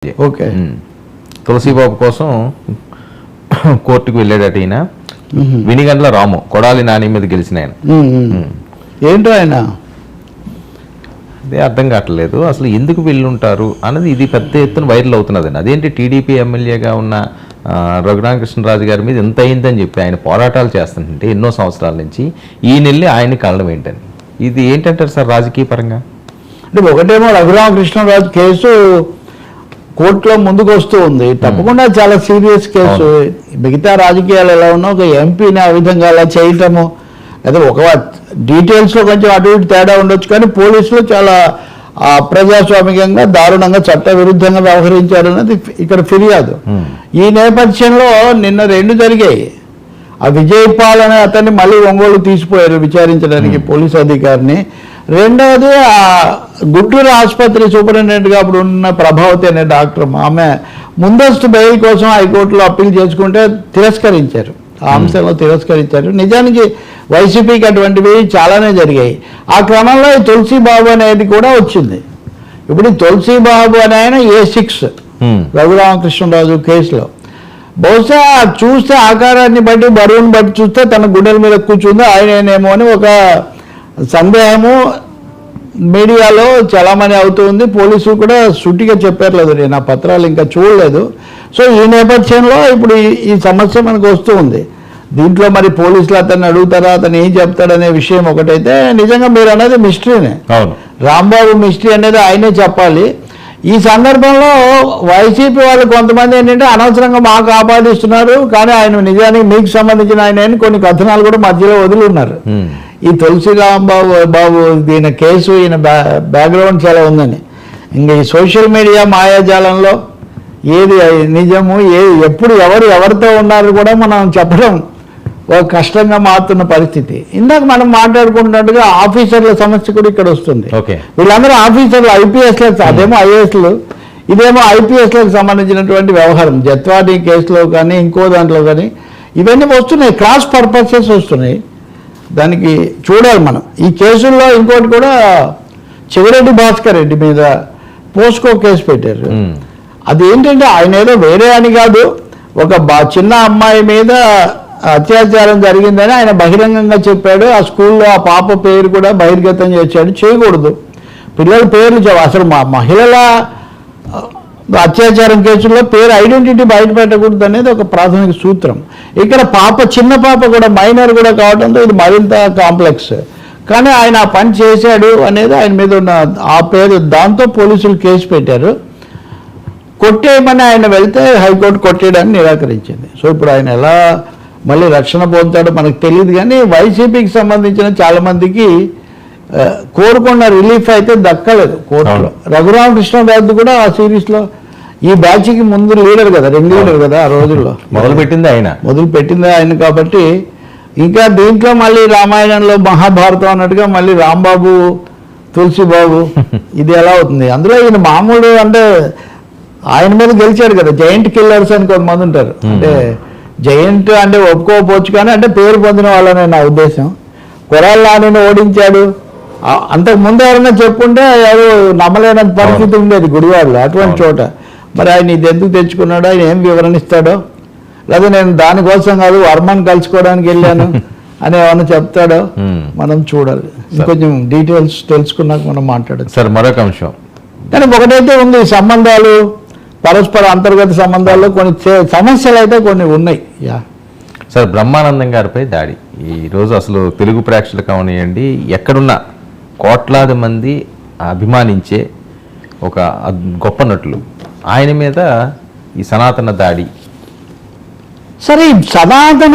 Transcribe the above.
మధ్య. ఓకే. తులసిబాబు కోసం కోర్టుకు వెళ్ళాడట ఈయన. వినిగండ్ల రాము కొడాలి నాని మీద గెలిచిన ఆయన. ఏంటో ఆయన అదే అర్థం కావట్లేదు అసలు ఎందుకు వెళ్ళుంటారు అన్నది. ఇది పెద్ద ఎత్తున వైరల్ అవుతున్నదండి. అదేంటి టీడీపీ ఎమ్మెల్యేగా ఉన్న రఘురామకృష్ణరాజు గారి మీద ఎంత అయిందని చెప్పి ఆయన పోరాటాలు చేస్తుంటే ఎన్నో సంవత్సరాల నుంచి ఈయన వెళ్ళి ఆయన్ని కలడం ఏంటని, ఇది ఏంటంటారు సార్ రాజకీయ పరంగా? అంటే ఒకటేమో రఘురామకృష్ణరాజు కేసు కోర్టులో ముందుకు వస్తూ ఉంది, తప్పకుండా చాలా సీరియస్ కేసు. మిగతా రాజకీయాలు ఎలా ఉన్నా ఒక ఎంపీని ఆ విధంగా అలా చేయటము, అదే ఒక డీటెయిల్స్లో కొంచెం అటు ఇటు తేడా ఉండొచ్చు, కానీ పోలీసులు చాలా అప్రజాస్వామికంగా దారుణంగా చట్ట విరుద్ధంగా వ్యవహరించారన్నది ఇక్కడ ఫిర్యాదు. ఈ నేపథ్యంలో నిన్న 2 జరిగాయి. ఆ విజయపాల్ అనే అతన్ని మళ్ళీ ఒంగోలు తీసిపోయారు విచారించడానికి పోలీసు అధికారిని. రెండవది ఆ గుంటూరు ఆసుపత్రి సూపరింటెండెంట్గా అప్పుడు ఉన్న ప్రభావతి అనే డాక్టర్, ఆమె ముందస్తు బెయిల్ కోసం హైకోర్టులో అప్పీల్ చేసుకుంటే తిరస్కరించారు. ఆ అంశంలో తిరస్కరించారు. నిజానికి వైసీపీకి అటువంటివి చాలానే జరిగాయి. ఆ క్రమంలో ఈ తులసిబాబు అనేది కూడా వచ్చింది. ఇప్పుడు ఈ తులసిబాబు అనే ఆయన A6 రఘురామకృష్ణరాజు కేసులో బహుశా చూస్తే ఆకారాన్ని బట్టి బరువుని బట్టి చూస్తే తన గుండెల మీద కూర్చుంది ఆయనేమో అని ఒక సందేహము మీడియాలో చలామణి అవుతుంది. పోలీసులు కూడా సూటిగా చెప్పారు, నేను ఆ పత్రాలు ఇంకా చూడలేదు. సో ఈ నేపథ్యంలో ఇప్పుడు ఈ సమస్య మనకు వస్తూ ఉంది. దీంట్లో మరి పోలీసులు అతన్ని అడుగుతారా, అతను ఏం చెప్తాడనే విషయం ఒకటైతే, నిజంగా మీరు అనేది మిస్టరీనే. రాంబాబు మిస్టరీ అనేది ఆయనే చెప్పాలి. ఈ సందర్భంలో వైసీపీ వాళ్ళు కొంతమంది ఏంటంటే అనవసరంగా మాకు ఆపాదిస్తున్నారు, కానీ ఆయన నిజానికి మీకు సంబంధించిన ఆయన కొన్ని కథనాలు కూడా మధ్యలో వదిలి ఉన్నారు. ఈ తులసి బాబు ఈయన కేసు, ఈయన బ్యాక్గ్రౌండ్ చాలా ఉందని. ఇంకా ఈ సోషల్ మీడియా మాయాజాలంలో ఏది నిజము, ఎప్పుడు ఎవరితో ఉన్నారు కూడా మనం చెప్పడం ఒక కష్టంగా మారుతున్న పరిస్థితి. ఇందాక మనం మాట్లాడుకుంటున్నట్టుగా ఆఫీసర్ల సమస్య కూడా ఇక్కడ వస్తుంది. వీళ్ళందరూ ఆఫీసర్లు, ఐపీఎస్లకు, అదేమో ఐఏఎస్లు, ఇదేమో ఐపీఎస్లకు సంబంధించినటువంటి వ్యవహారం. జత్వాని కేసులో కానీ ఇంకో దాంట్లో కానీ ఇవన్నీ వస్తున్నాయి, క్రాస్ పర్పసెస్ వస్తున్నాయి. దానికి చూడాలి మనం. ఈ కేసుల్లో ఇంకోటి కూడా చెవిరెడ్డి భాస్కర్ రెడ్డి మీద పోస్కో కేసు పెట్టారు. అది ఏంటంటే ఆయన ఏదో వేరే అని కాదు, ఒక చిన్న అమ్మాయి మీద అత్యాచారం జరిగిందని ఆయన బహిరంగంగా చెప్పాడు. ఆ స్కూల్లో ఆ పాప పేరు కూడా బహిర్గతం చేశాడు. చేయకూడదు, పిల్లల పేర్లు అసలు మా మహిళల అత్యాచారం కేసుల్లో పేరు ఐడెంటిటీ బయటపెట్టకూడదు అనేది ఒక ప్రాథమిక సూత్రం. ఇక్కడ చిన్న పాప కూడా మైనర్ కూడా కావడంతో ఇది మరింత కాంప్లెక్స్. కానీ ఆయన ఆ పని చేశాడు అనేది ఆయన మీద ఉన్న ఆ పేరు, దాంతో పోలీసులు కేసు పెట్టారు. కొట్టేయమని ఆయన వెళ్తే హైకోర్టు కొట్టేయడానికి నిరాకరించింది. సో ఇప్పుడు ఆయన ఎలా మళ్ళీ రక్షణ పొందుతాడో మనకు తెలియదు. కానీ వైసీపీకి సంబంధించిన చాలామందికి కోరుకున్న రిలీఫ్ అయితే దక్కలేదు కోర్టులో. రఘురామకృష్ణరాజు కూడా ఆ సిరీస్లో ఈ బ్యాచ్కి ముందు లీడర్ కదా, రింగ్ లీడర్ కదా, ఆ రోజుల్లో మొదలుపెట్టింది ఆయన. కాబట్టి ఇంకా దీంట్లో మళ్ళీ రామాయణంలో మహాభారతం అన్నట్టుగా మళ్ళీ రాంబాబు తులసిబాబు ఇది ఎలా అవుతుంది? అందులో ఈయన మామూలు అంటే ఆయన మీద గెలిచాడు కదా, జైంట్ కిల్లర్స్ అని కొంతమంది ఉంటారు. అంటే జైంట్ అంటే ఒప్పుకోకపోవచ్చు, కానీ అంటే పేరు పొందిన వాళ్ళనే నా ఉద్దేశం. కొడాలి నానిని ఓడించాడు. అంతకు ముందు ఎవరైనా చెప్పుంటే ఎవరు నమ్మలేనంత పరిస్థితి ఉండేది గుడివాడలో, అటువంటి చోట. మరి ఆయన ఇది ఎందుకు తెచ్చుకున్నాడో, ఆయన ఏం వివరణ ఇస్తాడో, లేదా నేను దానికోసం కాదు వర్మని కలుసుకోవడానికి వెళ్ళాను అని ఏమన్నా చెప్తాడో మనం చూడాలి. ఇంకొంచెం డీటెయిల్స్ తెలుసుకున్నాక మనం మాట్లాడచ్చు సార్. మరొక అంశం కానీ ఒకటైతే ఉంది, సంబంధాలు, పరస్పర అంతర్గత సంబంధాల్లో కొన్ని సమస్యలు అయితే కొన్ని ఉన్నాయి. సార్, బ్రహ్మానందం గారిపై దాడి ఈరోజు అసలు తెలుగు ప్రేక్షకులు కావనియండి, ఎక్కడున్నా కోట్లాది మంది అభిమానించే ఒక గొప్ప నటులు, ఆయన మీద ఈ సనాతన దాడి. సరే, సనాతన